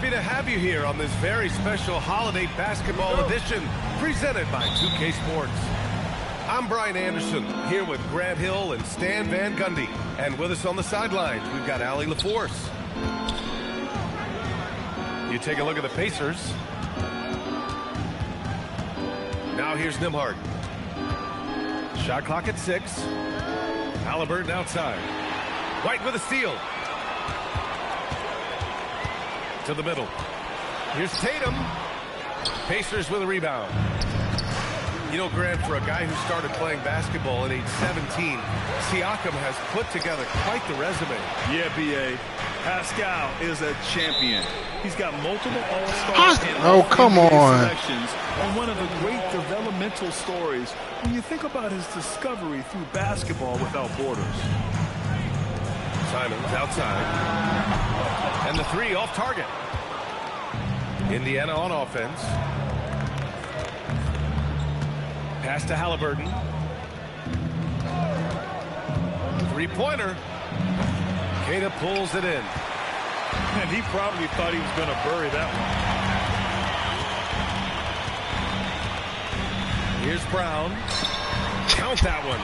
Happy to have you here on this very special holiday basketball edition presented by 2K Sports. I'm Brian Anderson, here with Grant Hill and Stan Van Gundy. And with us on the sidelines, we've got Allie LaForce. You take a look at the Pacers. Now here's Nembhard. Shot clock at 6. Halliburton outside. White with a steal. To the middle. Here's Tatum. Pacers with a rebound. You know, Grant, for a guy who started playing basketball at age 17, Siakam has put together quite the resume. Yeah, B.A. Pascal is a champion. He's got multiple All-Stars and come on. selections. And one of the great developmental stories when you think about his discovery through basketball without borders. Simons outside. And the three off target. Indiana on offense. Pass to Halliburton. Three-pointer. Queta pulls it in. And he probably thought he was going to bury that one. Here's Brown. Count that one.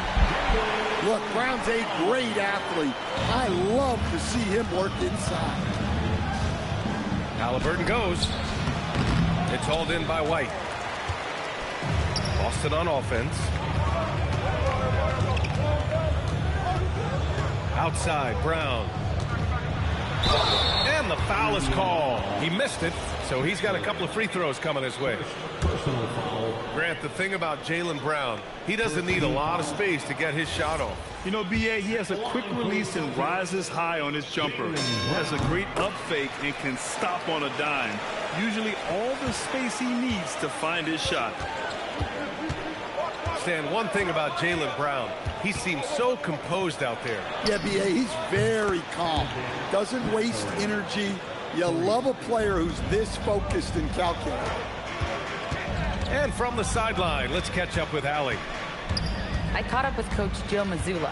Look, Brown's a great athlete. I love to see him work inside. Halliburton goes. It's hauled in by White. Boston on offense. Outside, Brown. And the foul is called. He missed it, so he's got a couple of free throws coming his way. Grant, the thing about Jaylen Brown, he doesn't need a lot of space to get his shot off. You know, B.A., he has a quick release and rises high on his jumper. Has a great up fake and can stop on a dime. Usually all the space he needs to find his shot. Stan, one thing about Jaylen Brown, he seems so composed out there. Yeah, B.A., he's very calm. Doesn't waste energy. You love a player who's this focused and calculated. And from the sideline, let's catch up with Allie. I caught up with Coach Joe Mazzulla.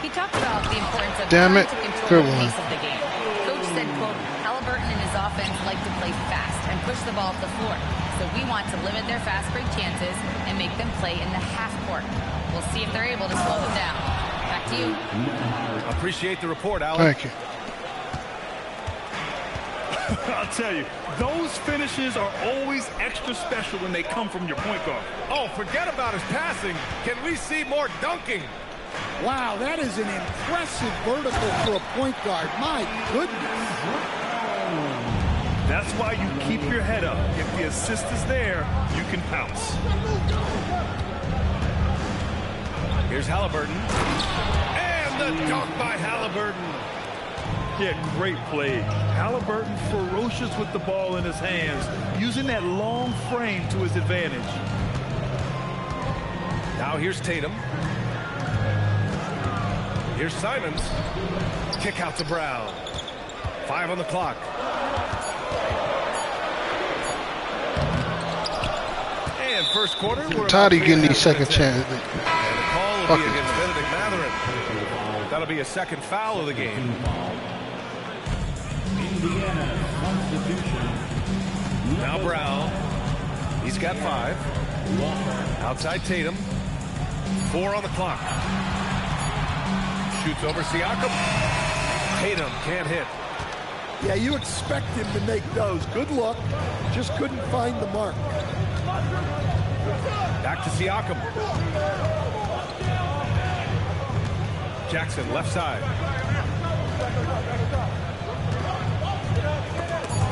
He talked about the importance of Damn it. trying to control Good the one. pace of the game. Coach said, quote, Halliburton and his offense like to play fast and push the ball up the floor. So we want to limit their fast break chances and make them play in the half court. We'll see if they're able to slow them down. Back to you. Appreciate the report, Allie. Thank you. I'll tell you, those finishes are always extra special when they come from your point guard. Oh, forget about his passing. Can we see more dunking? Wow, that is an impressive vertical for a point guard. My goodness. That's why you keep your head up. If the assist is there, you can pounce. Here's Halliburton. And the dunk by Halliburton. Yeah, great play. Halliburton ferocious with the ball in his hands, using that long frame to his advantage. Now here's Tatum. Here's Simons. Kick out to Brown. 5 on the clock. And first quarter, we're Tired of getting these second chances. And the call will be against Benedict Mathurin. That'll be a second foul of the game. Now Brown. He's got 5. Outside Tatum. 4 on the clock. Shoots over Siakam. Tatum can't hit. Yeah, you expect him to make those. Good luck. Just couldn't find the mark. Back to Siakam. Jackson, left side.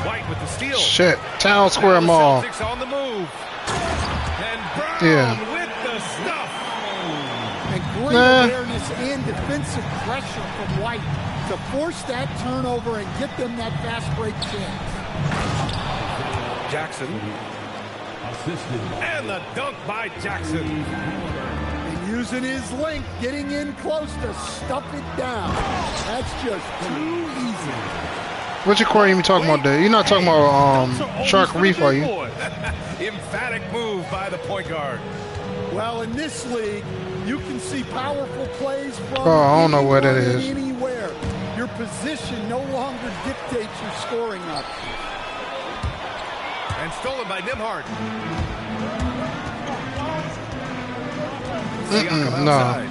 White with the steal. Shit. Town square Now the mall. Celtics on the move. And Brown with the stuff. And great awareness and defensive pressure from White to force that turnover and get them that fast break chance. Jackson. And the dunk by Jackson. And using his length, getting in close to stuff it down. That's just too easy. Which aquarium you talking about there? You're not talking about Shark Reef, are you? Emphatic move by the point guard. Well, in this league, you can see powerful plays from I don't know where that anyone is. and anywhere. Your position no longer dictates your scoring options. And stolen by Nembhard. No.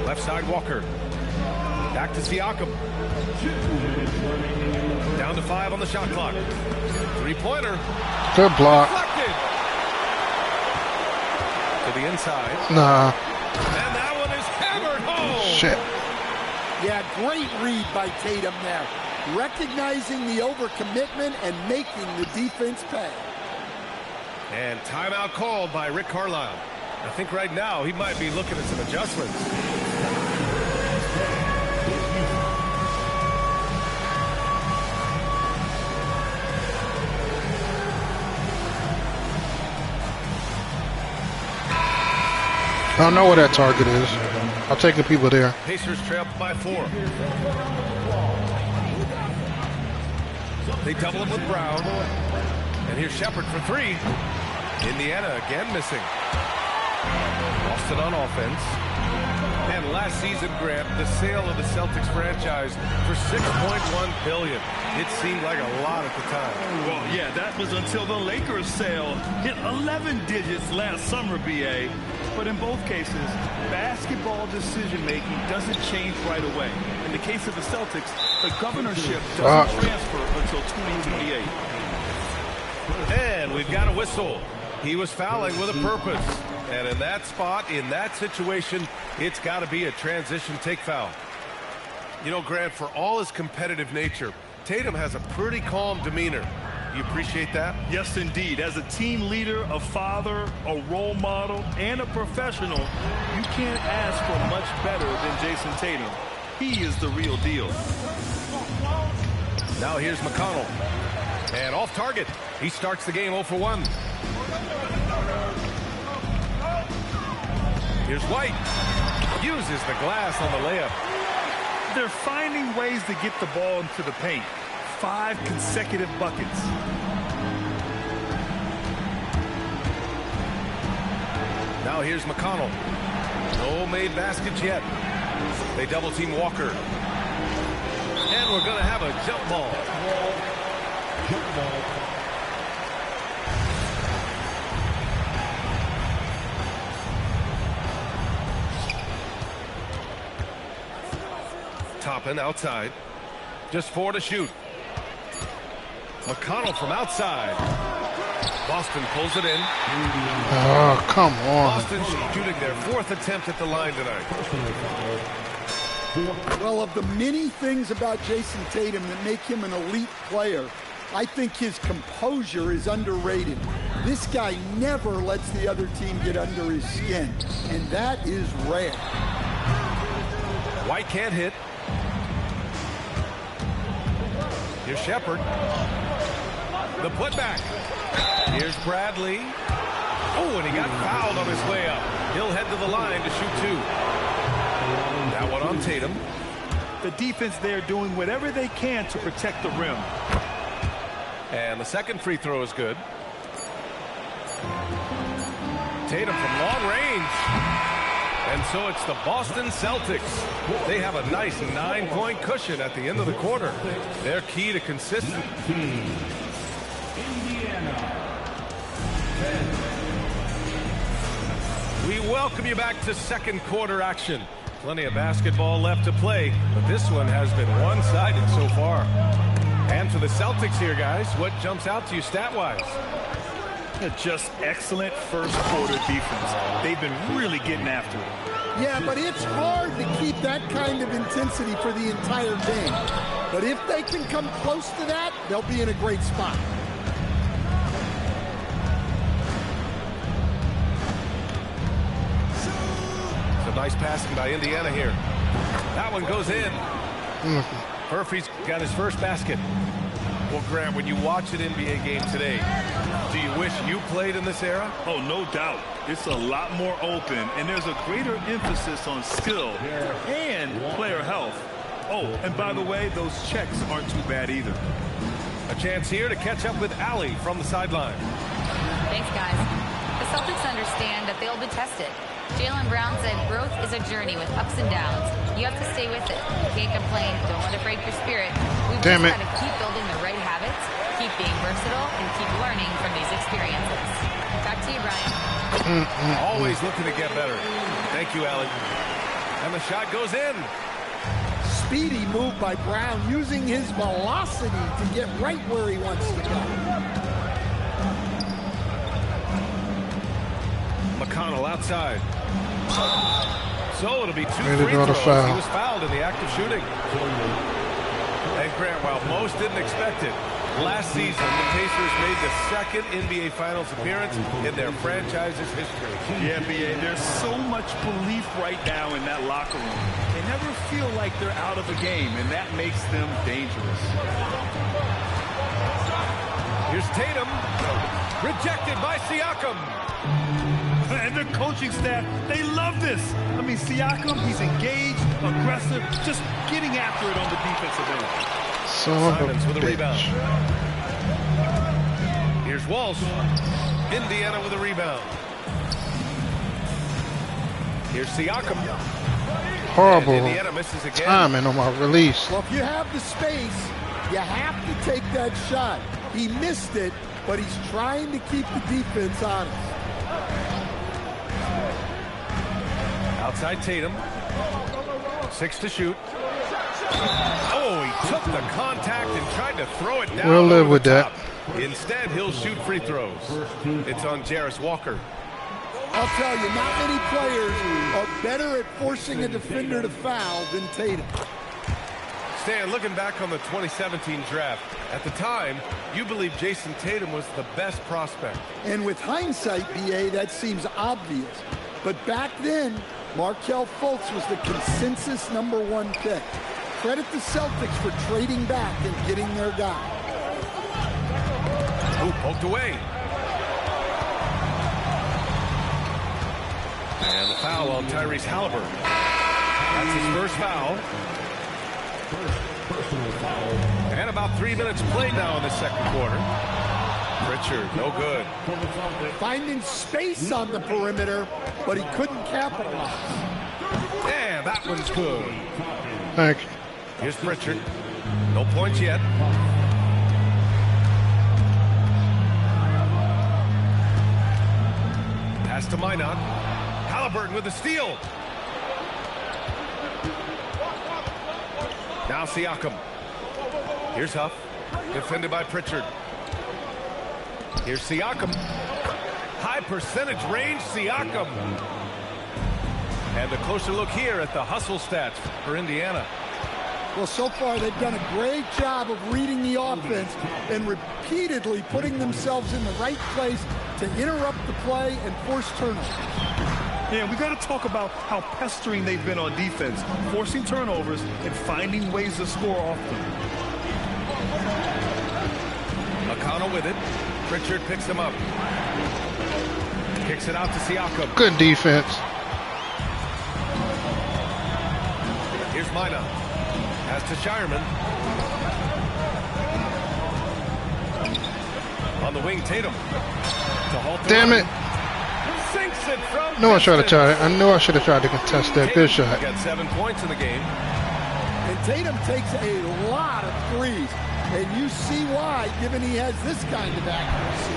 Left side, Walker. Back to Siakam. Down to 5 on the shot clock. Three-pointer. Good block. Deflected. To the inside. Nah. And that one is hammered home. Shit. Yeah, great read by Tatum there. Recognizing the overcommitment and making the defense pay. And timeout called by Rick Carlisle. I think right now he might be looking at some adjustments. I don't know where that target is. I'll take the people there. Pacers trail by 4. They double him with Brown. And here's Shepard for 3. Indiana again missing. Boston on offense. And last season, Grant, the sale of the Celtics franchise for $6.1 billion. It seemed like a lot at the time. Well, yeah, that was until the Lakers sale hit 11 digits last summer, BA. But in both cases, basketball decision-making doesn't change right away. In the case of the Celtics, the governorship doesn't transfer until 2028. And we've got a whistle. He was fouling with a purpose. And in that spot, in that situation, it's got to be a transition take foul. You know, Grant, for all his competitive nature, Tatum has a pretty calm demeanor. You appreciate that? Yes, indeed. As a team leader, a father, a role model, and a professional, you can't ask for much better than Jason Tatum. He is the real deal. Now here's McConnell. And off target. He starts the game 0 for 1. Here's White. Uses the glass on the layup. They're finding ways to get the ball into the paint. 5 consecutive buckets. Now here's McConnell. No made baskets yet. They double team Walker. And we're going to have a jump ball. Toppin outside. Just 4 to shoot. McConnell from outside. Boston pulls it in. Oh, come on. Boston shooting their 4th attempt at the line tonight. Well, of the many things about Jason Tatum that make him an elite player, I think his composure is underrated. This guy never lets the other team get under his skin, and that is rare. White can't hit. Here's Shepard. The putback. Here's Bradley. Oh, and he got fouled on his way up. He'll head to the line to shoot 2. That one on Tatum. The defense there doing whatever they can to protect the rim. And the second free throw is good. Tatum from long range. And so it's the Boston Celtics. They have a nice 9-point cushion at the end of the quarter. Their key to consistency. We welcome you back to second quarter action. Plenty of basketball left to play, but this one has been one-sided so far. And for the Celtics here, guys, what jumps out to you stat-wise? Just excellent first quarter defense. They've been really getting after it. Yeah, but it's hard to keep that kind of intensity for the entire game. But if they can come close to that, they'll be in a great spot. Some nice passing by Indiana here. That one goes in. Murphy's got his first basket. Well, Grant, when you watch an NBA game today, do you wish you played in this era? Oh, no doubt. It's a lot more open, and there's a greater emphasis on skill and player health. Oh, and by the way, those checks aren't too bad either. A chance here to catch up with Allie from the sideline. Thanks, guys. The Celtics understand that they'll be tested. Jaylen Brown said growth is a journey with ups and downs. You have to stay with it. You can't complain. Don't let it break your spirit. We've just got to keep building the right habits, keep being versatile, and keep learning from these experiences. Back to you, Brian. Always looking to get better. Thank you, Allie. And the shot goes in. Speedy move by Brown, using his velocity to get right where he wants to go. McConnell outside. So it'll be 2 Made free another throws. foul. He was fouled in the act of shooting. And Grant, while most didn't expect it, last season the Pacers made the second NBA Finals appearance in their franchise's history. Yeah, BA, there's so much belief right now in that locker room. They never feel like they're out of a game, and that makes them dangerous. Here's Tatum. Rejected by Siakam. And the coaching staff, they love this. I mean, Siakam, he's engaged, aggressive, just getting after it on the defensive end. Simons with a rebound. Here's Walsh. Indiana with a rebound. Here's Siakam. Horrible And Indiana misses again. timing on my release. Well, if you have the space, you have to take that shot. He missed it, but he's trying to keep the defense honest. Outside Tatum. 6 to shoot. Oh, he took the contact and tried to throw it down. We'll live over with the that. top. Instead, he'll shoot free throws. It's on Jarris Walker. I'll tell you, not many players are better at forcing a defender to foul than Tatum. Stan, looking back on the 2017 draft, at the time, you believed Jason Tatum was the best prospect. And with hindsight, BA, that seems obvious. But back then, Markelle Fultz was the consensus #1 pick. Credit the Celtics for trading back and getting their guy. Ooh, poked away. And the foul on Tyrese Halliburton. That's his first foul. And about 3 minutes played now in the second quarter. Pritchard, no good. Finding space on the perimeter, but he couldn't capitalize. And that one's good. Thank you. Here's Pritchard. No points yet. Pass to Minot. Halliburton with the steal. Now Siakam. Here's Huff. Defended by Pritchard. Here's Siakam. High percentage range, Siakam. And a closer look here at the hustle stats for Indiana. Well, so far they've done a great job of reading the offense and repeatedly putting themselves in the right place to interrupt the play and force turnovers. Yeah, we got to talk about how pestering they've been on defense, forcing turnovers and finding ways to score off them. McConnell with it. Pritchard picks him up. Kicks it out to Siakam. Good defense. Here's Minot. Pass to Shireman. On the wing, Tatum. To halt the Damn run. it. Sinks it from I should have distance. tried. I knew I should have tried to contest that. Good shot. Got 7 points in the game. And Tatum takes a lot of threes. And you see why, given he has this kind of accuracy.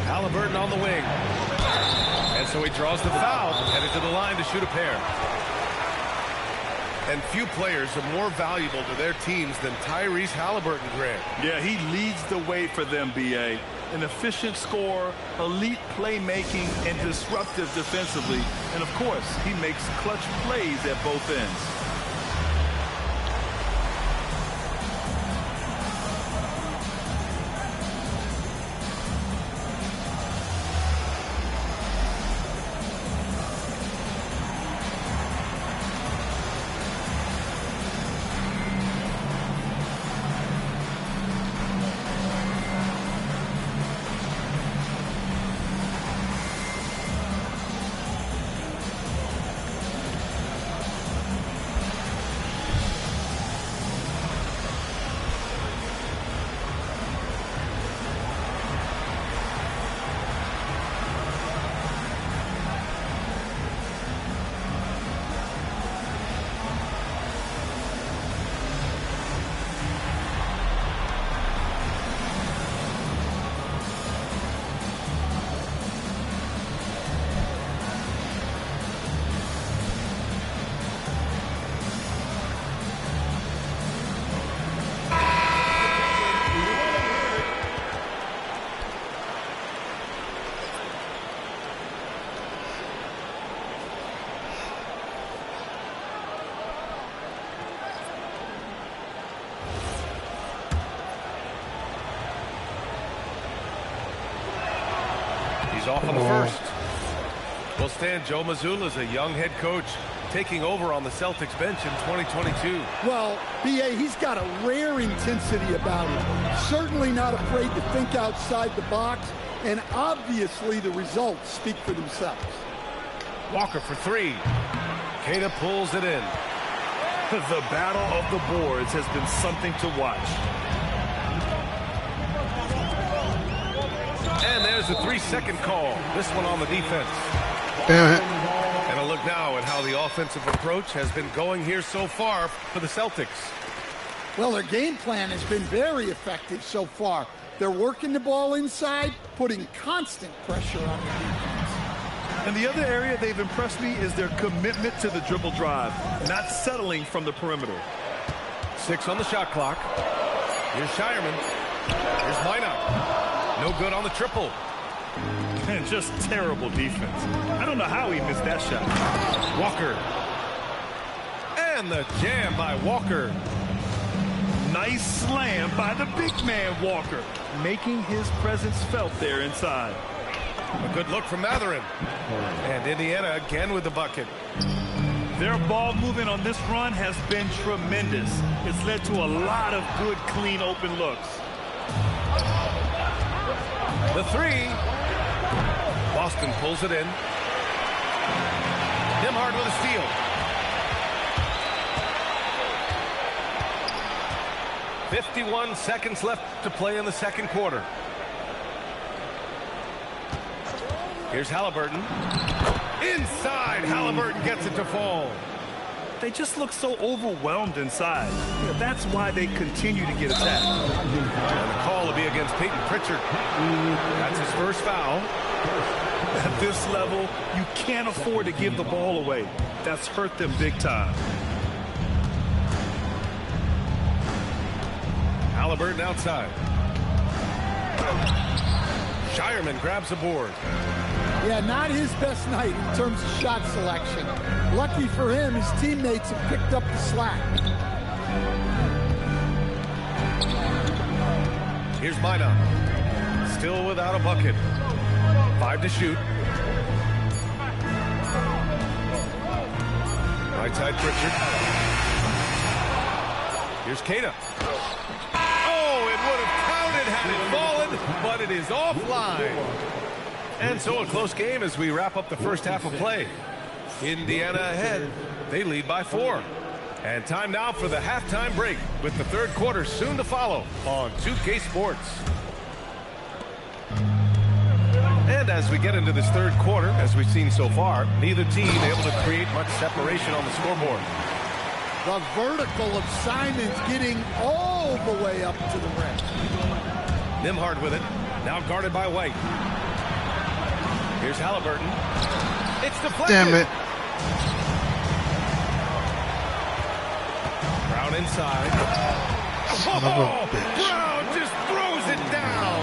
Halliburton on the wing. And so he draws the foul, headed to the line to shoot a pair. And few players are more valuable to their teams than Tyrese Halliburton, Grant. Yeah, he leads the way for them, BA. An efficient scorer, elite playmaking, and disruptive defensively. And, of course, he makes clutch plays at both ends. He's off on the first. Well, Stan, Joe Mazzulla is a young head coach taking over on the Celtics bench in 2022. Well, B.A., he's got a rare intensity about him. Certainly not afraid to think outside the box, and obviously the results speak for themselves. Walker for three. Queta pulls it in. The battle of the boards has been something to watch. And there's a 3-second call. This one on the defense. Damn it. And a look now at how the offensive approach has been going here so far for the Celtics. Well, their game plan has been very effective so far. They're working the ball inside, putting constant pressure on the defense. And the other area they've impressed me is their commitment to the dribble drive, not settling from the perimeter. 6 on the shot clock. Here's Shireman. Here's Minot. No good on the triple. And just terrible defense. I don't know how he missed that shot. Walker. And the jam by Walker. Nice slam by the big man Walker, making his presence felt there inside. A good look from Mathurin. And Indiana again with the bucket. Their ball movement on this run has been tremendous. It's led to a lot of good, clean, open looks. The three. Boston pulls it in. Nembhard with a steal. .51 seconds left to play in the second quarter. Here's Halliburton. Inside, Halliburton gets it to fall. They just look so overwhelmed inside. That's why they continue to get attacked. And the call will be against Peyton Pritchard. That's his first foul. At this level, you can't afford to give the ball away. That's hurt them big time. Halliburton outside. Shireman grabs a board. Yeah, not his best night in terms of shot selection. Lucky for him, his teammates have picked up the slack. Here's Minot. Still without a bucket. 5 to shoot. Right side Pritchard. Here's Queta. Oh, it would have counted had it fallen, but it is offline. And so a close game as we wrap up the first half of play. Indiana ahead. They lead by 4. And time now for the halftime break with the third quarter soon to follow on 2K Sports. And as we get into this third quarter, as we've seen so far, neither team able to create much separation on the scoreboard. The vertical of Simons getting all the way up to the rim. Nembhard with it. Now guarded by White. Here's Halliburton. It's deflected. Damn it. Brown inside. Son of a bitch. Brown just throws it down.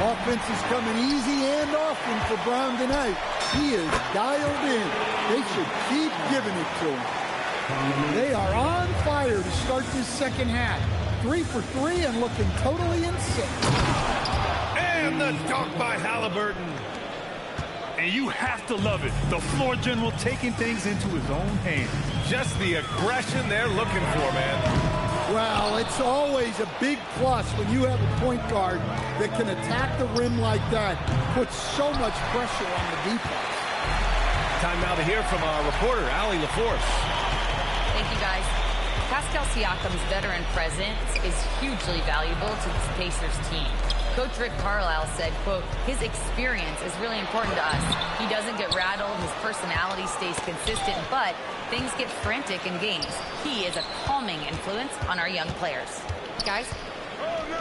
Offense is coming easy and often for Brown tonight. He is dialed in. They should keep giving it to him. They are on fire to start this second half. 3 for 3 and looking totally insane. And the dunk by Halliburton. And you have to love it. The floor general taking things into his own hands. Just the aggression they're looking for, man. Well, it's always a big plus when you have a point guard that can attack the rim like that, puts so much pressure on the defense. Time now to hear from our reporter, Allie LaForce. Thank you, guys. Pascal Siakam's veteran presence is hugely valuable to this Pacers team. Coach Rick Carlisle said, quote, his experience is really important to us. He doesn't get rattled, his personality stays consistent, but things get frantic in games. He is a calming influence on our young players. Guys?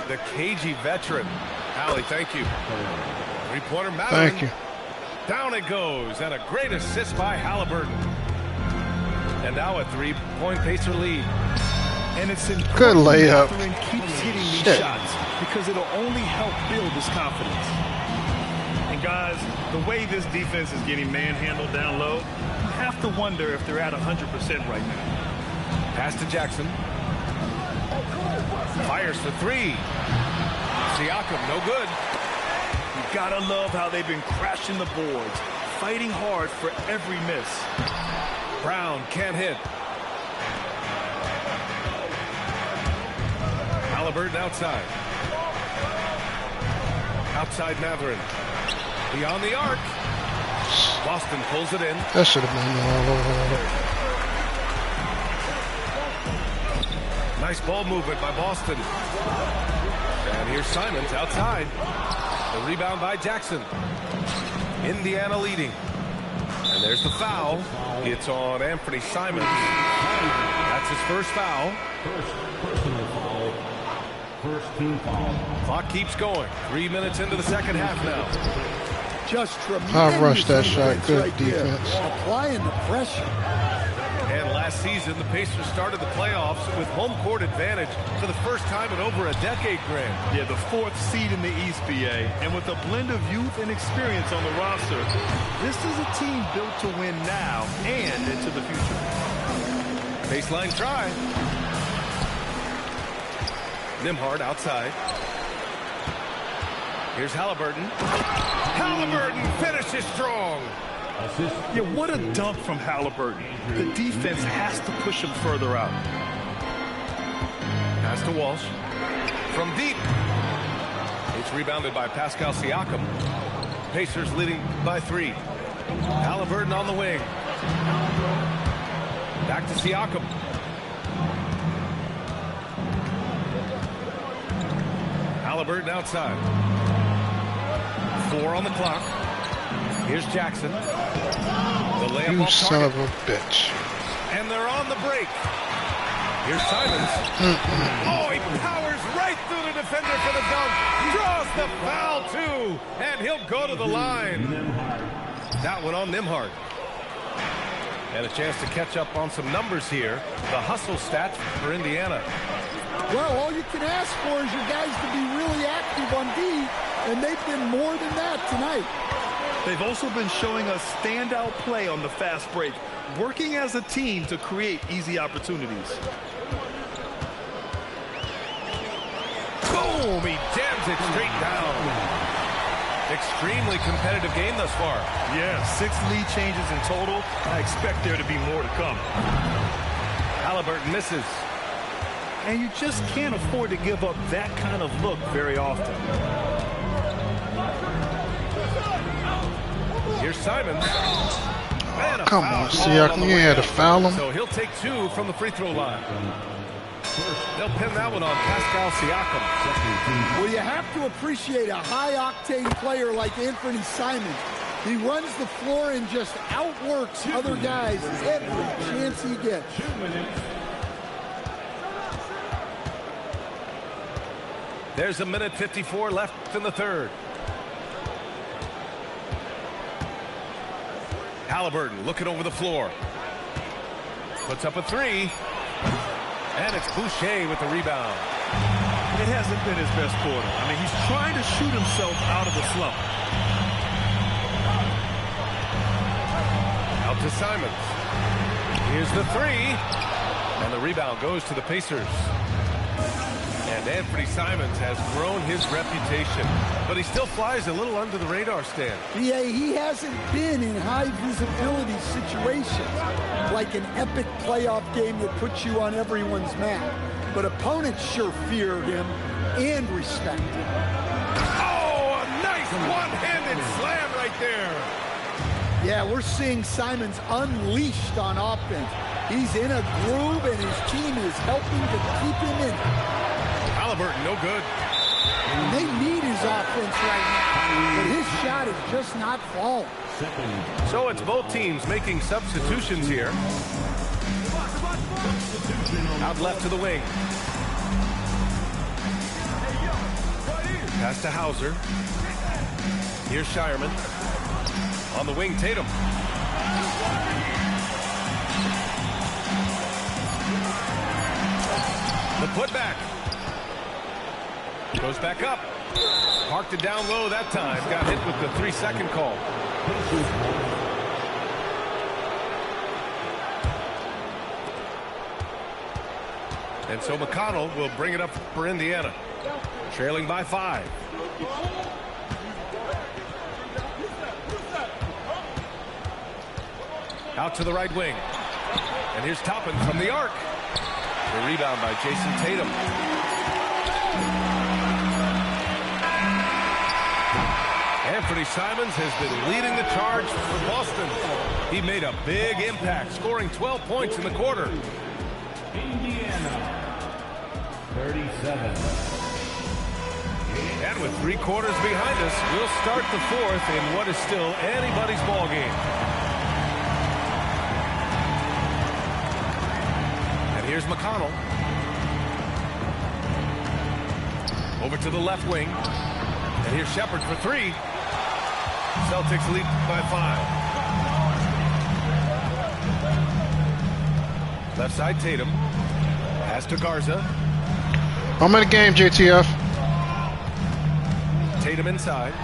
The cagey veteran. Allie, thank you. Three-pointer Mathurin. Thank you. Down it goes, and a great assist by Halliburton. And now a three-point Pacer lead. And it's Good important layup. Mathurin keeps hitting these Shit. shots because it'll only help build his confidence. And guys, the way this defense is getting manhandled down low, you have to wonder if they're at 100% right now. Pass to Jackson. Fires for three. Siakam, no good. Gotta love how they've been crashing the boards, fighting hard for every miss. Brown can't hit. Halliburton outside. Outside Mathurin. Beyond the arc. Boston pulls it in. That should have been Nice ball movement by Boston. And here's Simons outside. The rebound by Jackson. Indiana leading. And there's the foul. It's on Anthony Simons. That's his first foul. Personal foul. First team foul. Clock keeps going. 3 minutes into the second half now. Just tremendous. I'll rush that shot. Good right defense. There. Applying the pressure. And last season, the Pacers started the playoffs with home court advantage for the first time in over a decade, Grant. Yeah, the 4th seed in the East, BA. And with a blend of youth and experience on the roster, this is a team built to win now and into the future. Baseline try. Nembhard outside. Here's Halliburton. Halliburton finishes strong. Yeah, what a dunk from Halliburton. The defense has to push him further out. Pass to Walsh. From deep. It's rebounded by Pascal Siakam. Pacers leading by 3. Halliburton on the wing. Back to Siakam. Halliburton outside. 4 on the clock. Here's Jackson. The layup You off son target. of a bitch. And they're on the break. Here's Simons. Oh, he powers right through the defender for the dunk. Draws the foul, too. And he'll go to the line. That one on Nembhard. And a chance to catch up on some numbers here. The hustle stats for Indiana. Well, all you can ask for is your guys to be really active on D, and they've been more than that tonight. They've also been showing us standout play on the fast break, working as a team to create easy opportunities. Boom! He jams it straight down. Extremely competitive game thus far. Yeah, 6 lead changes in total. I expect there to be more to come. Halliburton misses. And you just can't afford to give up that kind of look very often. Here's Simons. And a Come foul on, called Siakam. the You way had to out. foul him. So he'll take 2 from the free throw line. They'll pin that one on Pascal Siakam. Well, you have to appreciate a high-octane player like Anthony Simons. He runs the floor and just outworks other guys every chance he gets. There's 1:54 left in the third. Halliburton looking over the floor. Puts up a 3. And it's Boucher with the rebound. It hasn't been his best quarter. I mean, he's trying to shoot himself out of the slump. Out to Simons. Here's the 3. And the rebound goes to the Pacers. And Anthony Simons has grown his reputation, but he still flies a little under the radar, Stan. Yeah, he hasn't been in high visibility situations, like an epic playoff game that puts you on everyone's map. But opponents sure fear him and respect him. Oh, a nice one-handed slam right there. Yeah, we're seeing Simons unleashed on offense. He's in a groove, and his team is helping to keep him in it. Halliburton, no good. And they need his offense right now, but his shot is just not falling. So it's both teams making substitutions here. Out left to the wing. Pass to Hauser. Here's Shireman. On the wing, Tatum. The putback. Goes back up. Parked it down low that time. Got hit with the 3-second call. And so McConnell will bring it up for Indiana. Trailing by 5. Out to the right wing. And here's Toppin from the arc. The rebound by Jason Tatum. Anthony Simons has been leading the charge for Boston. He made a big impact, scoring 12 points in the quarter. Indiana, 37. And with 3 quarters behind us, we'll start the fourth in what is still anybody's ball game. And here's McConnell. Over to the left wing. And here's Shepard for 3. Celtics lead by 5. Left side Tatum. Pass to Garza. I'm in the game, JTF. Tatum inside.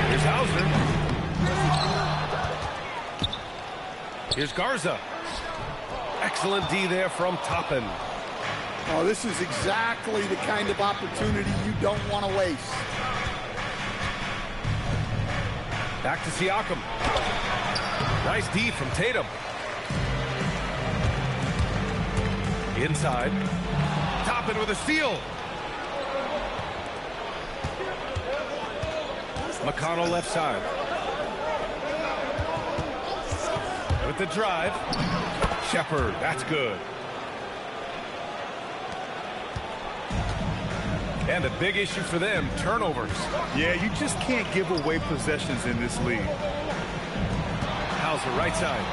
Here's Hauser. Here's Garza. Excellent D there from Toppin. Oh, this is exactly the kind of opportunity you don't want to waste. Back to Siakam. Nice D from Tatum. Inside. Toppin with a steal. McConnell left side. With the drive. Shepard, that's good. And a big issue for them, turnovers. Yeah, you just can't give away possessions in this league. Hauser, right side.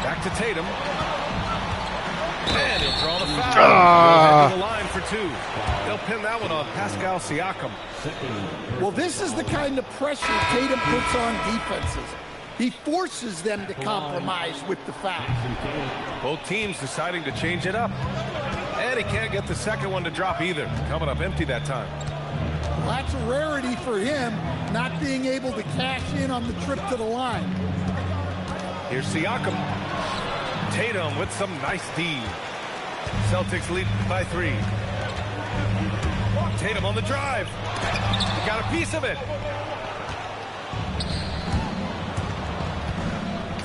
Back to Tatum. And he'll draw the foul. Goes into the line for 2. They'll pin that one on Pascal Siakam. Well, this is the kind of pressure Tatum puts on defenses. He forces them to compromise with the foul. Both teams deciding to change it up. And he can't get the second one to drop either. Coming up empty that time. Well, that's a rarity for him, not being able to cash in on the trip to the line. Here's Siakam. Tatum with some nice D. Celtics lead by 3. Tatum on the drive. He got a piece of it.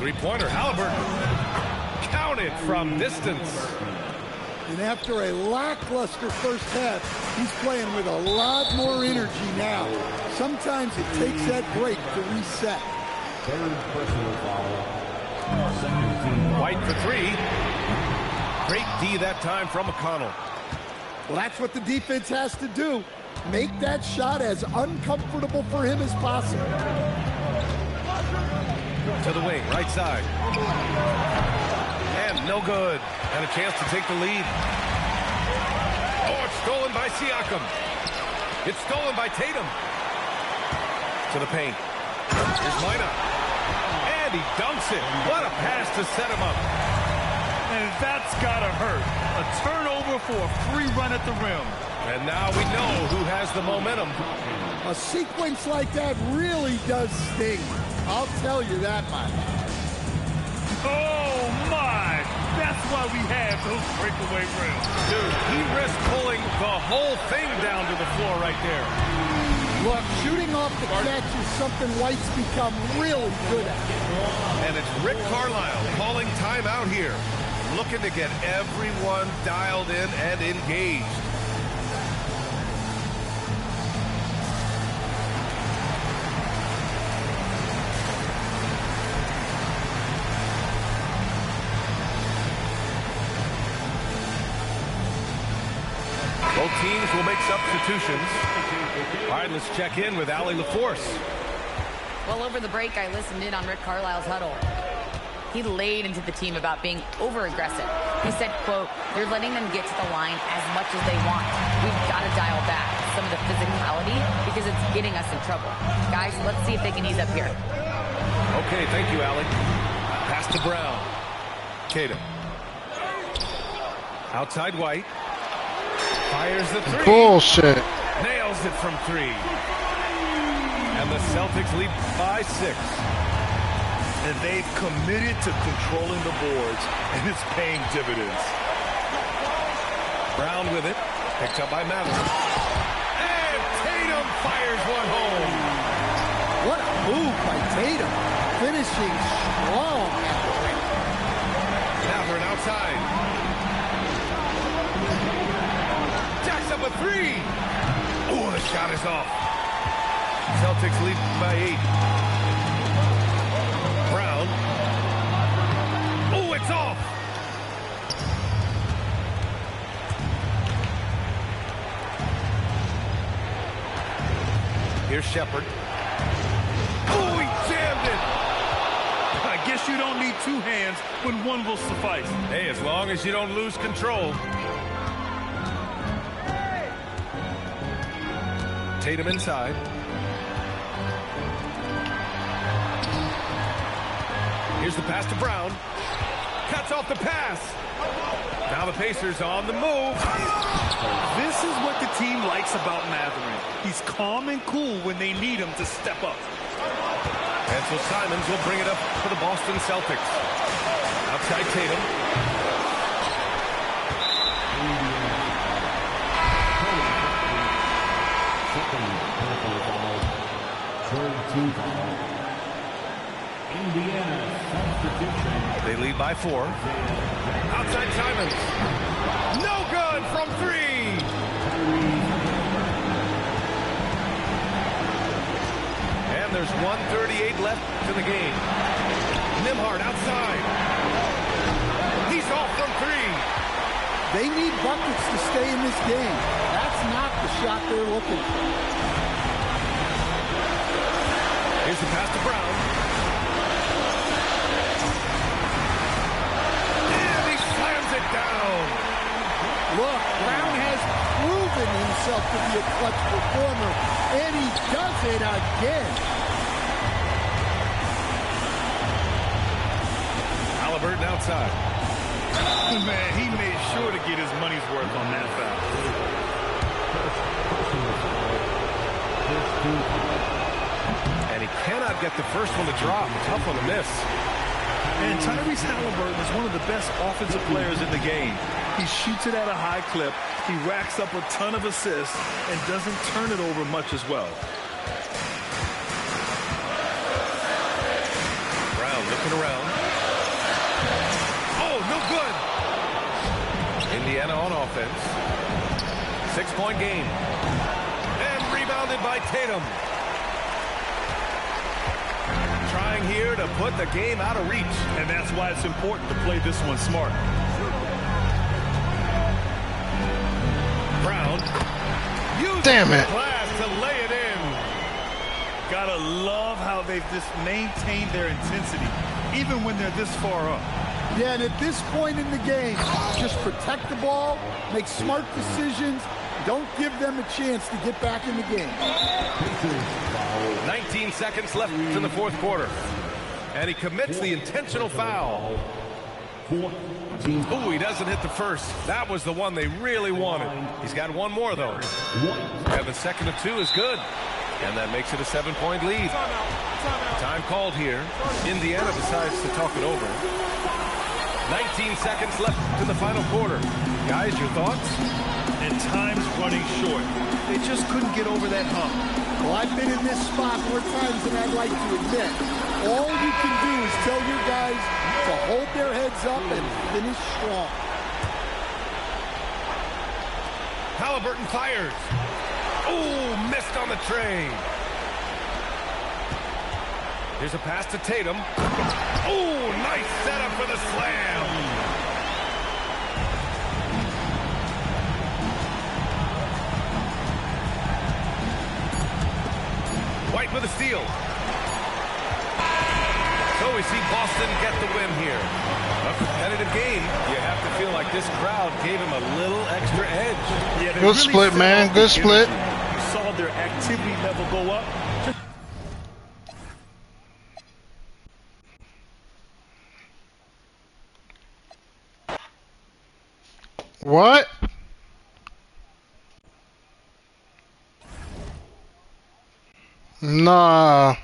3-pointer, Halliburton. Counted from distance. And after a lackluster first half, he's playing with a lot more energy now. Sometimes it takes that break to reset. Third personal foul. Second team. White for 3. Great D that time from McConnell. Well, that's what the defense has to do. Make that shot as uncomfortable for him as possible. To the wing, right side. And no good. And a chance to take the lead. Oh, it's stolen by Siakam. It's stolen by Tatum. To the paint. Here's Mina. And he dunks it. What a pass to set him up. And that's gotta hurt. A turnover for a free run at the rim. And now we know who has the momentum. A sequence like that really does sting. I'll tell you that much. Oh, my. That's why we have those breakaway rims. Dude, he risked pulling the whole thing down to the floor right there. Look, shooting off the catch is something White's become really good at. And it's Rick Carlisle calling timeout here. Looking to get everyone dialed in and engaged. Both teams will make substitutions. All right, let's check in with Allie LaForce. Well, over the break, I listened in on Rick Carlisle's huddle. He laid into the team about being over-aggressive. He said, quote, "You're letting them get to the line as much as they want. We've got to dial back some of the physicality because it's getting us in trouble. Guys, let's see if they can ease up here." Okay, thank you, Allie. Pass to Brown. Tatum. Outside White. Fires the 3. Bullshit. Nails it from 3. And the Celtics lead by 6. And they've committed to controlling the boards, and it's paying dividends. Brown with it. Picked up by Madison. And Tatum fires one home. What a move by Tatum. Finishing strong. inside. Jacks up a three. Oh, the shot is off. Celtics lead by 8. Brown. Oh, it's off. Here's Shepard. Oh, he jammed it. I guess you don't need 2 hands when one will suffice. Hey, as long as you don't lose control. Tatum inside. Here's the pass to Brown. Cuts off the pass. Now the Pacers on the move. This is what the team likes about Mathurin. He's calm and cool when they need him to step up. And so Simons will bring it up for the Boston Celtics. Outside Tatum. Third team foul. Indiana substitution. They lead by 4. Outside Simons. No good from 3. And there's 1:38 left in the game. Nembhard outside. He's off from 3. They need buckets to stay in this game. That's not the shot they're looking for. Here's the pass to Brown. And he slams it down. Look, Brown has proven himself to be a clutch performer, and he does it again. Halliburton outside. Man, he made sure to get his money's worth on that foul. And he cannot get the first one to drop. Tough one to miss. And Tyrese Halliburton is one of the best offensive players in the game. He shoots it at a high clip. He racks up a ton of assists and doesn't turn it over much as well. Brown looking around. Oh, no good. Indiana on offense. 6-point game. And rebounded by Tatum. Trying here to put the game out of reach. And that's why it's important to play this one smart. Brown. Damn it. Glass to lay it in. Gotta love how they've just maintained their intensity, even when they're this far up. Yeah, and at this point in the game, just protect the ball, make smart decisions, don't give them a chance to get back in the game. 19 seconds left in the fourth quarter. And he commits the intentional foul. Oh, he doesn't hit the first. That was the one they really wanted. He's got one more, though. And the second of 2 is good. And that makes it a 7-point lead. Time called here. Indiana decides to talk it over. 19 seconds left in the final quarter. Guys, your thoughts? And time's running short. They just couldn't get over that hump. Well, I've been in this spot more times than I'd like to admit. All you can do is tell your guys to hold their heads up and finish strong. Halliburton fires. Oh, missed on the tray. Here's a pass to Tatum. Oh, nice setup for the slam. White with a steal. So we see Boston get the win here. A competitive game. You have to feel like this crowd gave him a little extra edge. Yeah, Good split, man. Good split. You saw their activity level go up. What? Nah.